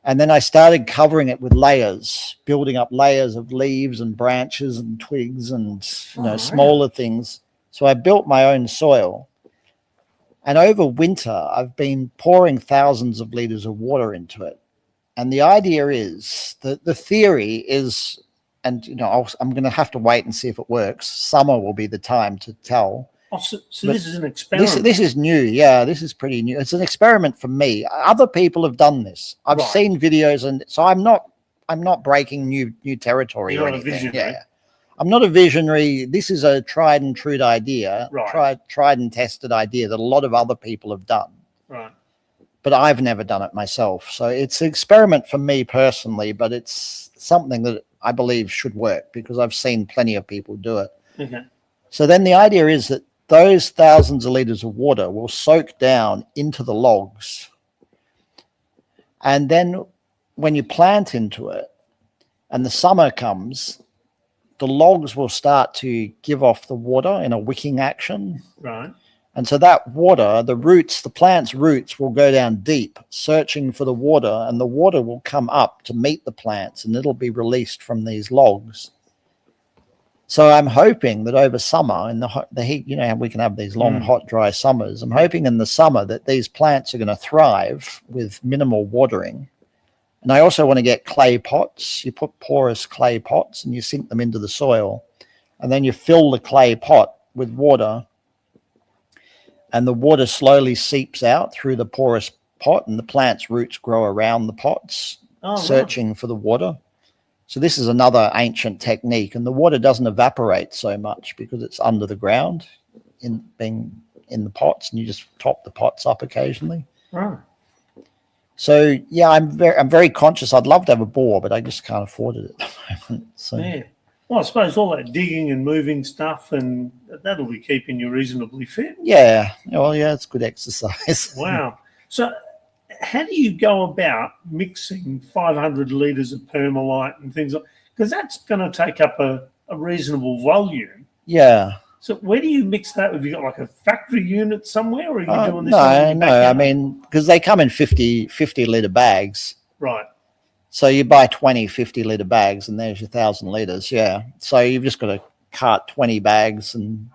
And then I started covering it with layers, building up layers of leaves and branches and twigs and smaller things. So I built my own soil. And over winter, I've been pouring thousands of liters of water into it. And the idea is that the theory is, and I'm going to have to wait and see if it works. Summer will be the time to tell. Oh, so this is an experiment. This is new. Yeah, this is pretty new. It's an experiment for me. Other people have done this. I've seen videos, and so I'm not breaking new territory. You're or not anything. a visionary. Yeah. I'm not a visionary. This is a tried and true idea, Right. tried and tested idea that a lot of other people have done. Right. But I've never done it myself. So it's an experiment for me personally, but it's something that I believe should work because I've seen plenty of people do it. Okay. So then the idea is that those thousands of liters of water will soak down into the logs. And then when you plant into it and the summer comes, the logs will start to give off the water in a wicking action. Right. And so that water, the plant's roots will go down deep, searching for the water, and the water will come up to meet the plants, and it'll be released from these logs. So I'm hoping that over summer, in the heat, we can have these long, hot, dry summers. I'm hoping in the summer that these plants are going to thrive with minimal watering. And I also want to get clay pots. You put porous clay pots and you sink them into the soil. And then you fill the clay pot with water. And the water slowly seeps out through the porous pot, and the plant's roots grow around the pots, searching for the water. So this is another ancient technique, and the water doesn't evaporate so much because it's under the ground in the pots, and you just top the pots up occasionally. Right. So yeah, I'm very conscious. I'd love to have a bore, but I just can't afford it at the moment. So Yeah. Well, I suppose all that digging and moving stuff, and that'll be keeping you reasonably fit. yeah, well, yeah, it's good exercise. Wow. So how do you go about mixing 500 litres of permalite and things like that? Because that's going to take up a reasonable volume. Yeah. So where do you mix that? Have you got like a factory unit somewhere, or are you doing this? No. I mean, because they come in 50 litre bags. Right. So you buy 20 50-litre bags, and there's your 1,000 litres. Yeah. So you've just got to cart 20 bags, and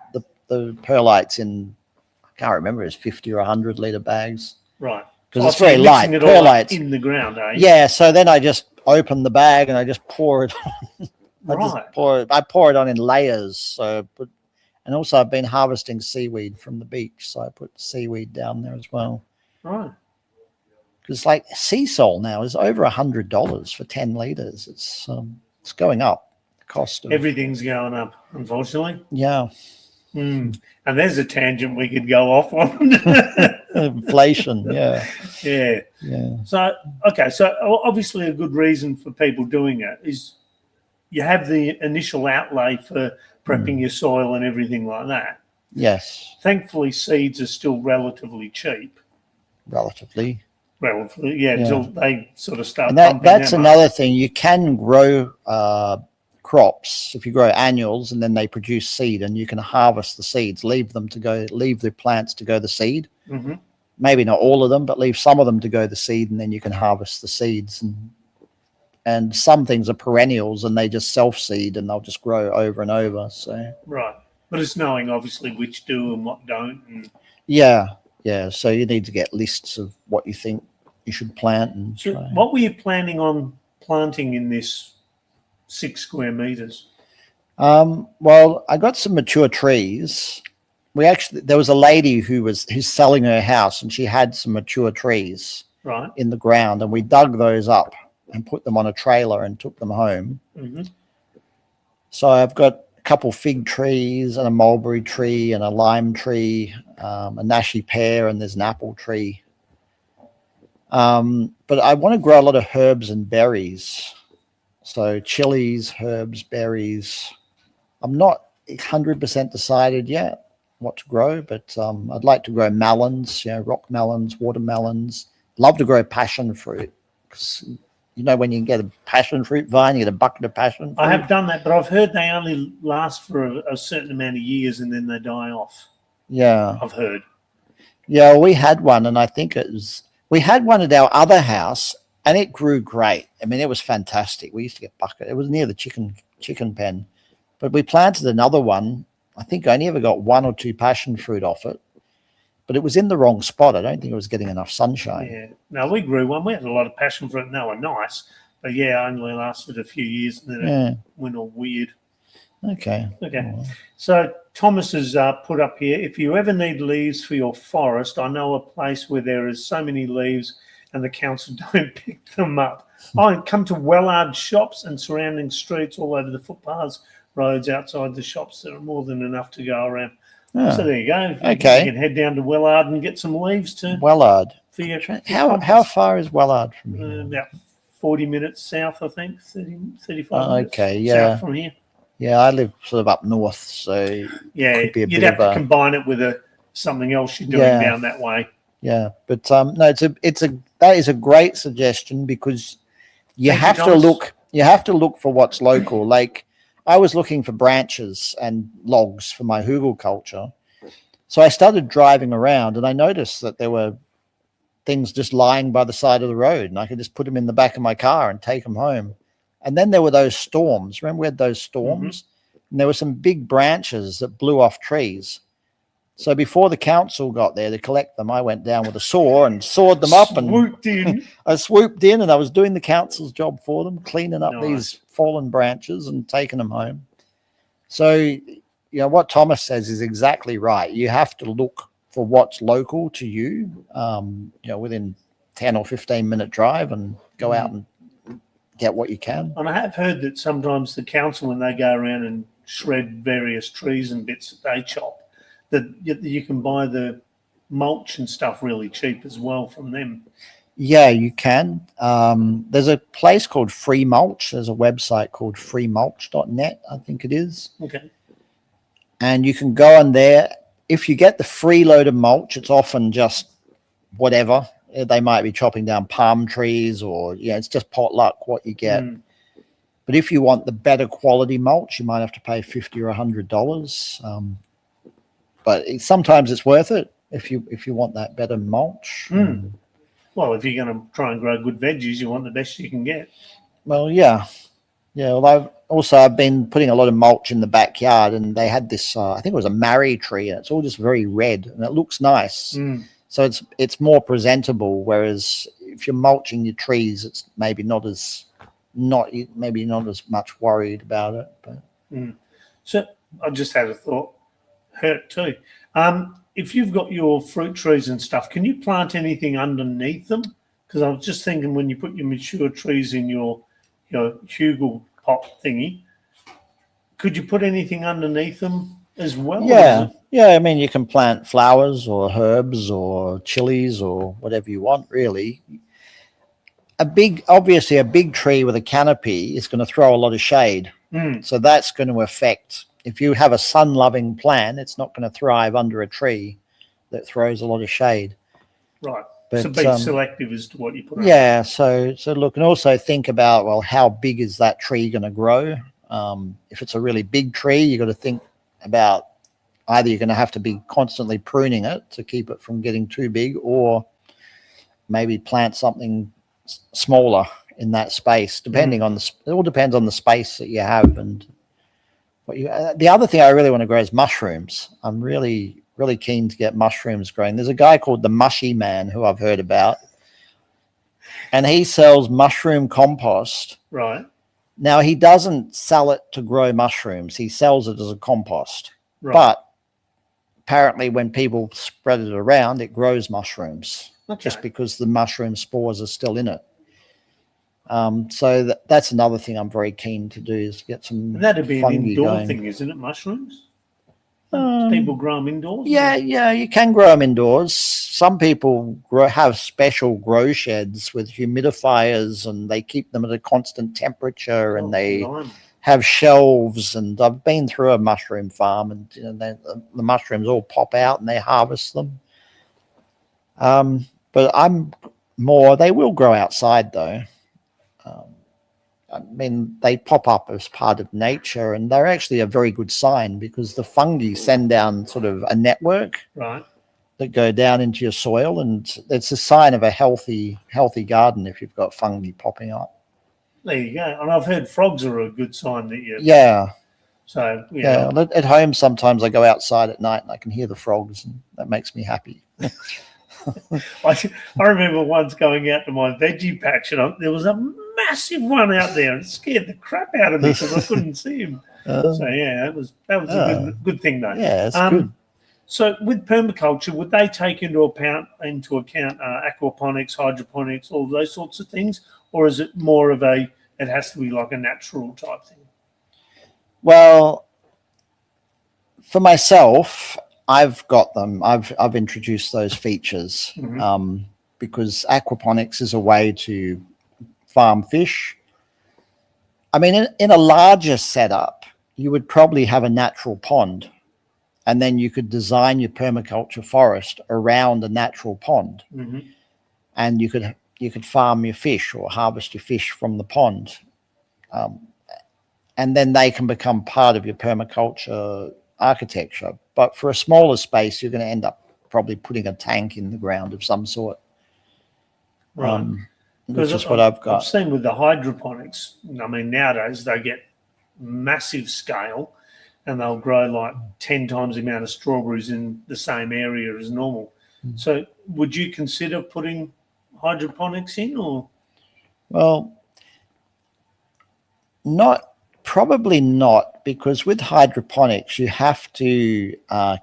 the perlite's in, I can't remember, it's 50 or 100-litre bags. Right. Because it's very light. It Perlite's in the ground, eh? Yeah. So then I just open the bag and I just pour it on. I pour it on in layers. So, and also I've been harvesting seaweed from the beach, so I put seaweed down there as well. Right. Because like sea salt now is over $100 for 10 litres. It's going up. The cost of Everything's going up, unfortunately. Yeah. And there's a tangent we could go off on. Inflation. Yeah. Yeah. Yeah. So, okay. So obviously a good reason for people doing it is you have the initial outlay for prepping your soil and everything like that. Yes. Thankfully, seeds are still relatively cheap. Relatively. Until they sort of start. And that's another thing. You can grow crops if you grow annuals, and then they produce seed, and you can harvest the seeds, leave the plants to go the seed. Mm-hmm. Maybe not all of them, but leave some of them to go the seed, and then you can harvest the seeds. And some things are perennials, and they just self-seed, and they'll just grow over and over. So Right, but it's knowing obviously which do and what don't. And yeah. So you need to get lists of what you think you should plant and So try. what were you planning on planting in this 6 square meters? Well, I got some mature trees. There was a lady who's selling her house, and she had some mature trees Right. in the ground, and we dug those up and put them on a trailer and took them home. Mm-hmm. So I've got a couple fig trees and a mulberry tree and a lime tree, a nashi pear, and there's an apple tree. But I want to grow a lot of herbs and berries. So chilies, herbs, berries. I'm not 100% decided yet what to grow, but I'd like to grow melons, rock melons, watermelons. Love to grow passion fruit. 'Cause, when you get a passion fruit vine, you get a bucket of passion fruit. I have done that, but I've heard they only last for a certain amount of years and then they die off. Yeah. I've heard. Yeah, we had one, and I think we had one at our other house, and it grew great. I mean, it was fantastic. We used to get bucket. It was near the chicken pen, but we planted another one. I think I only ever got 1 or 2 passion fruit off it, but it was in the wrong spot. I don't think it was getting enough sunshine. Yeah. No, we grew one. We had a lot of passion fruit and they were nice, but only lasted a few years and then it went all weird. Okay. Okay. So Thomas has put up here, if you ever need leaves for your forest, I know a place where there is so many leaves and the council don't pick them up. Come to Wellard shops and surrounding streets all over the footpaths, roads outside the shops. There are more than enough to go around. So there you go. Okay. You can head down to Wellard and get some leaves too. Wellard. For your How far is Wellard from here? about 40 minutes south, I think, 35 minutes okay, south from here. Yeah, I live sort of up north, so could be a you'd bit have of to a, combine it with something else you're doing down that way. Yeah, but no, that is a great suggestion because you have to look for what's local. Like I was looking for branches and logs for my hugel culture, so I started driving around and I noticed that there were things just lying by the side of the road, and I could just put them in the back of my car and take them home. And then there were those storms. Remember we had those storms? And there were some big branches that blew off trees. So before the council got there to collect them, I went down with a saw and sawed them up. And I swooped in and I was doing the council's job for them, cleaning up these fallen branches and taking them home. So, what Thomas says is exactly right. You have to look for what's local to you, within 10 or 15 minute drive and go out and get what you can. And I have heard that sometimes the council, when they go around and shred various trees and bits that they chop, that you can buy the mulch and stuff really cheap as well from them. Yeah, you can. There's a place called Free Mulch. There's a website called freemulch.net, I think it is. Okay. And you can go on there. If you get the free load of mulch, it's often just whatever. They might be chopping down palm trees or, it's just potluck what you get. But if you want the better quality mulch, you might have to pay $50 or $100. But sometimes it's worth it if you want that better mulch. Well, if you're going to try and grow good veggies, you want the best you can get. Well, yeah. Although I've been putting a lot of mulch in the backyard, and they had this, I think it was a marry tree, and it's all just very red, and it looks nice. So it's more presentable. Whereas if you're mulching your trees, it's maybe not as much worried about it. But So I just had a thought. Hurt too. If you've got your fruit trees and stuff, can you plant anything underneath them? Because I was just thinking when you put your mature trees in your hugel pot thingy, could you put anything underneath them as well? Yeah. I mean, you can plant flowers or herbs or chilies or whatever you want, really. Obviously, a big tree with a canopy is going to throw a lot of shade. So that's going to affect. If you have a sun-loving plant, it's not going to thrive under a tree that throws a lot of shade. Right. But, so be selective as to what you put on. Yeah. So look, and also think about, well, how big is that tree going to grow? If it's a really big tree, you got to think about either you're going to have to be constantly pruning it to keep it from getting too big, or maybe plant something smaller in that space, depending on it all depends on the space that you have. And the other thing I really want to grow is mushrooms. I'm really, really keen to get mushrooms growing. There's a guy called the Mushy Man who I've heard about. and he sells mushroom compost. Right. Now, he doesn't sell it to grow mushrooms. He sells it as a compost. Right. But apparently when people spread it around, it grows mushrooms Okay. just because the mushroom spores are still in it. So that's another thing I'm very keen to do is get some And that'd be an fungi indoor going. thing, isn't it? Mushrooms? Do people grow them indoors? Yeah, you can grow them indoors. Some people have special grow sheds with humidifiers, and they keep them at a constant temperature, and they have shelves. And I've been through a mushroom farm, and the mushrooms all pop out, and they harvest them. But they will grow outside though. I mean, they pop up as part of nature, and they're actually a very good sign because the fungi send down sort of a network that go down into your soil, and it's a sign of a healthy garden if you've got fungi popping up. There you go. And I've heard frogs are a good sign that you. Yeah. So yeah. At home, sometimes I go outside at night and I can hear the frogs, and that makes me happy. I remember once going out to my veggie patch, and there was a massive one out there, and it scared the crap out of me because I couldn't see him. So yeah, that was a good thing though. Yeah, it's good. So with permaculture, would they take into account aquaponics, hydroponics, all those sorts of things, or is it more of it has to be like a natural type thing? Well, for myself, I've got them. I've introduced those features because aquaponics is a way to farm fish. I mean, in a larger setup, you would probably have a natural pond, and then you could design your permaculture forest around a natural pond, and you could farm your fish or harvest your fish from the pond, and then they can become part of your permaculture architecture. But for a smaller space, you're going to end up probably putting a tank in the ground of some sort. Right. Which is what I've got. I've seen with the hydroponics. I mean, nowadays they get massive scale, and they'll grow like 10 times the amount of strawberries in the same area as normal. So, would you consider putting hydroponics in, or? Well, probably not, because with hydroponics you have to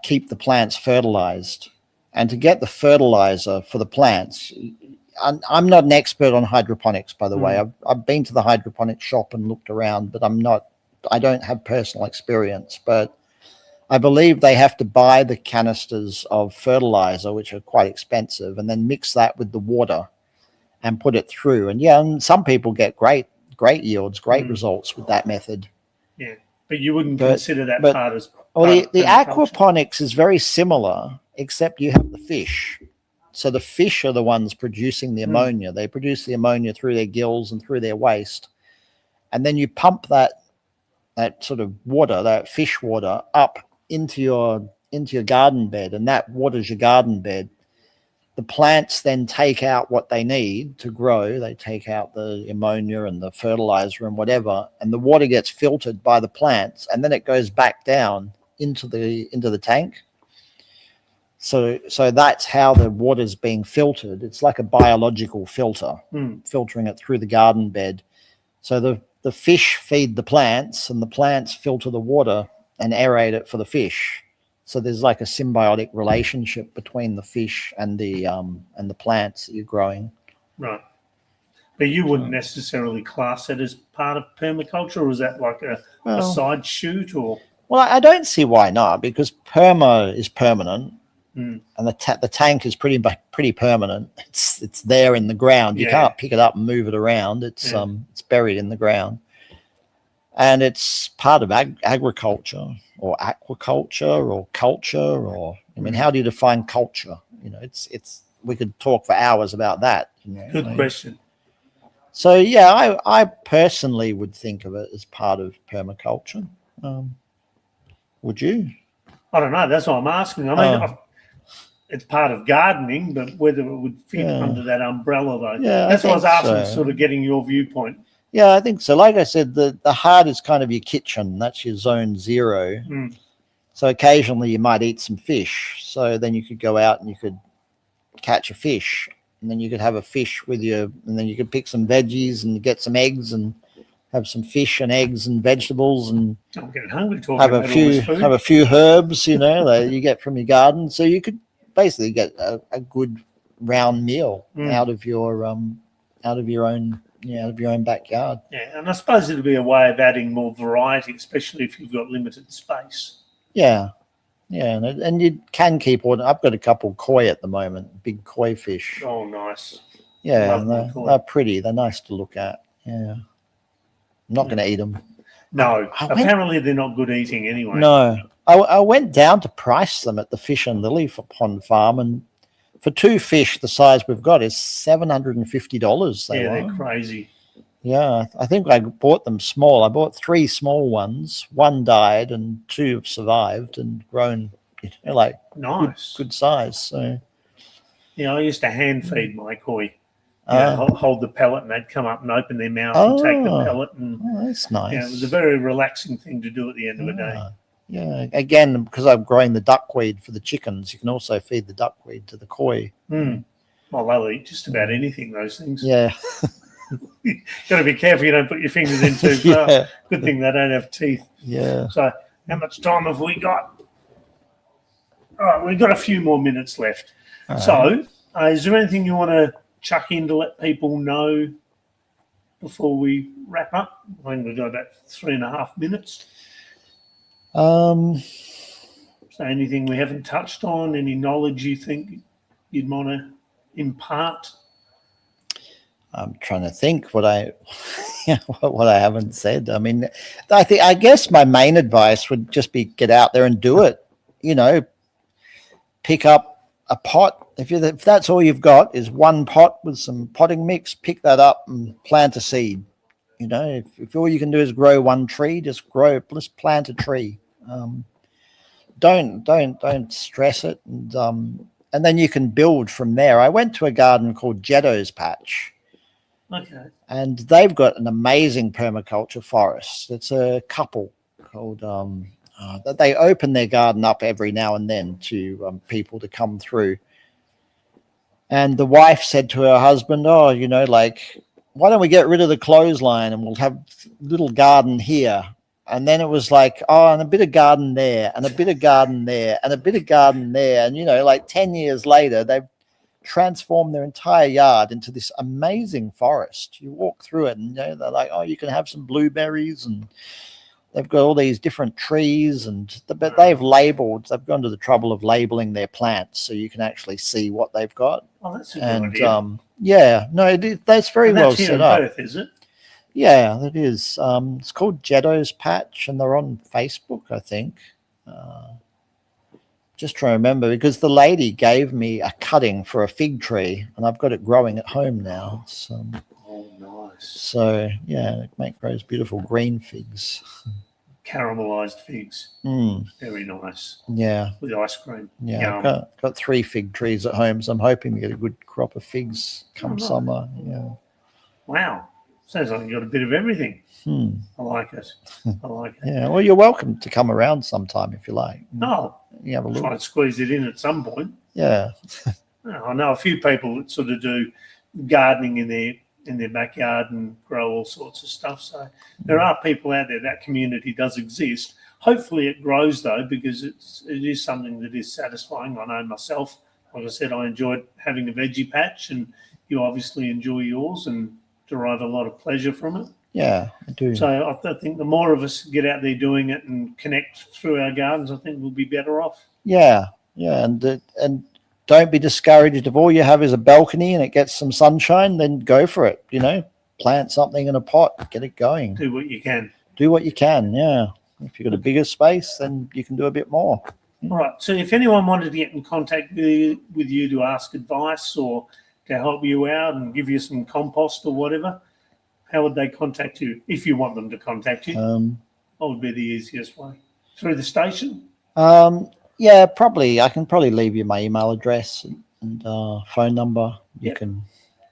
keep the plants fertilized, and to get the fertilizer for the plants. I'm not an expert on hydroponics, by the way. I've been to the hydroponics shop and looked around, but I don't have personal experience. But I believe they have to buy the canisters of fertilizer, which are quite expensive, and then mix that with the water and put it through. And some people get great yields, great results with that method. Yeah, but you wouldn't consider that part as. Well, the aquaponics is very similar, except you have the fish. So the fish are the ones producing the ammonia. They produce the ammonia through their gills and through their waste. And then you pump that sort of water, that fish water, up into your garden bed, and that waters your garden bed. The plants then take out what they need to grow. They take out the ammonia and the fertilizer and whatever, and the water gets filtered by the plants, and then it goes back down into the tank. So that's how the water's being filtered. It's like a biological filter, filtering it through the garden bed. So the fish feed the plants, and the plants filter the water and aerate it for the fish. So there's like a symbiotic relationship between the fish and the plants that you're growing. Right. But you wouldn't necessarily class it as part of permaculture, or is that like a side shoot? Or? Well, I don't see why not, because perma is permanent. And the tank is pretty permanent. It's there in the ground. You can't pick it up and move it around. It's buried in the ground, and it's part of agriculture or aquaculture or culture. Or I mean, how do you define culture? It's we could talk for hours about that. Good question. So yeah, I personally would think of it as part of permaculture. Would you? I don't know. That's what I'm asking. I mean. It's part of gardening, but whether it would fit under that umbrella, though. Yeah, that's what I was asking, sort of getting your viewpoint. Yeah, I think so. Like I said, the heart is kind of your kitchen. That's your zone zero. So occasionally you might eat some fish. So then you could go out and you could catch a fish. and then you could have a fish with you, and then you could pick some veggies and get some eggs and have some fish and eggs and vegetables, and I'm getting hungry talking have about a all few this food. herbs, that you get from your garden. So you could basically get a good round meal out of your own backyard. Yeah, and I suppose it'll be a way of adding more variety, especially if you've got limited space. Yeah, and you can keep on. I've got a couple koi at the moment, big koi fish. Oh, nice. Yeah, Love and my koi. they're pretty. They're nice to look at. Yeah, I'm not going to eat them. No, apparently they're not good eating anyway. No, I went down to price them at the Fish and Lily Pond Farm, and for 2 fish the size we've got is $750. They're crazy. Yeah, I think I bought them small. I bought 3 small ones. 1 died and 2 have survived and grown, Nice. good size. So yeah, I used to hand feed my koi. Hold the pellet, and they'd come up and open their mouth and take the pellet. And that's nice. yeah, it was a very relaxing thing to do at the end of the day. Yeah, again, because I'm growing the duckweed for the chickens, you can also feed the duckweed to the koi. Well, they'll eat just about anything, those things. Yeah. Got to be careful you don't put your fingers in too far. Good thing they don't have teeth. Yeah. So how much time have we got? All right, we've got a few more minutes left. So is there anything you want to chuck in to let people know before we wrap up? I think we've got about 3.5 minutes. So anything we haven't touched on, any knowledge you think you'd want to impart? I'm trying to think what I haven't said. I mean, I guess my main advice would just be get out there and do it. Pick up a pot. If that's all you've got is 1 pot with some potting mix, pick that up and plant a seed. If all you can do is grow 1 tree, just plant a tree. Don't stress it, and then you can build from there. I went to a garden called Jeddo's Patch. Okay. And they've got an amazing permaculture forest. It's a couple called they open their garden up every now and then to people to come through. And the wife said to her husband, why don't we get rid of the clothesline and we'll have a little garden here? And then it was and a bit of garden there, and a bit of garden there, and a bit of garden there. And, 10 years later, they've transformed their entire yard into this amazing forest. You walk through it and they're like, you can have some blueberries, and they've got all these different trees, but they've gone to the trouble of labeling their plants so you can actually see what they've got. Oh, that's a good idea. That's very well set up. Perth, is it? Yeah, it is. It's called Jeddo's Patch, and they're on Facebook, I think. Just trying to remember, because the lady gave me a cutting for a fig tree, and I've got it growing at home now. Oh, nice. So, yeah, it grows beautiful green figs. Caramelized figs. Very nice. Yeah. With ice cream. Yeah, I've got 3 fig trees at home, so I'm hoping to get a good crop of figs come summer. Yeah. Wow. Sounds like you've got a bit of everything. I like it. Yeah, well, you're welcome to come around sometime if you like. You have a look. Try and squeeze it in at some point. Yeah. I know a few people that sort of do gardening in their backyard and grow all sorts of stuff. So there are people out there. That community does exist. Hopefully it grows, though, because it is something that is satisfying. I know myself, like I said, I enjoyed having a veggie patch, and you obviously enjoy yours and derive a lot of pleasure from it. Yeah, I do. So I think the more of us get out there doing it and connect through our gardens, I think we'll be better off. Yeah, and don't be discouraged if all you have is a balcony and it gets some sunshine. Then go for it. Plant something in a pot, get it going. Do what you can. Yeah. If you've got a bigger space, then you can do a bit more. All right. So if anyone wanted to get in contact with you to ask advice or to help you out and give you some compost or whatever, how would they contact you if you want them to contact you? What would be the easiest way? Through the station? Yeah, probably. I can probably leave you my email address and phone number. They can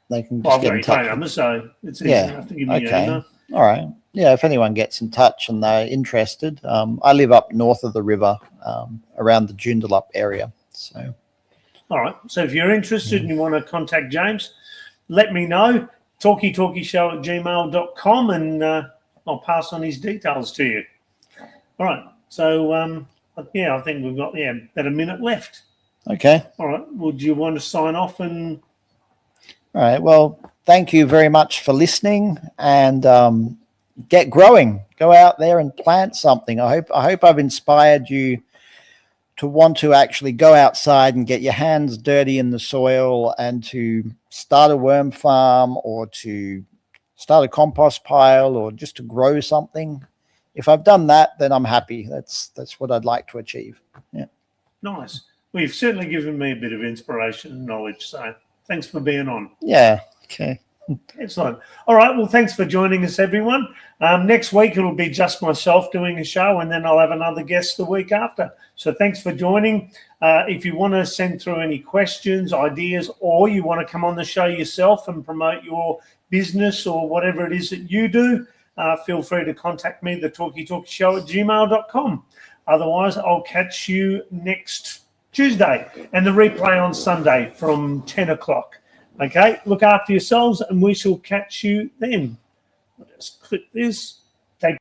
just get in touch. Phone number, so it's easy enough to give me your email. All right. Yeah, if anyone gets in touch and they're interested, I live up north of the river, around the Joondalup area. So All right. So if you're interested and you want to contact James, let me know. talkietalkieshow@gmail.com, and I'll pass on his details to you. All right. So, yeah, I think we've got about a minute left. Okay. All right. Would you want to sign off? And All right. Well, thank you very much for listening, and get growing. Go out there and plant something. I hope I've inspired you to want to actually go outside and get your hands dirty in the soil and to start a worm farm or to start a compost pile or just to grow something. If I've done that, then I'm happy. That's what I'd like to achieve. Yeah. nice. Well, you've certainly given me a bit of inspiration and knowledge. So thanks for being on. Yeah. Okay. Excellent. All right. Well, thanks for joining us, everyone. Next week, it'll be just myself doing a show, and then I'll have another guest the week after. So thanks for joining. If you want to send through any questions, ideas, or you want to come on the show yourself and promote your business or whatever it is that you do, feel free to contact me, the talkietalkieshow@gmail.com. Otherwise, I'll catch you next Tuesday and the replay on Sunday from 10 o'clock. Okay, look after yourselves, and we shall catch you then. I'll just click this. Take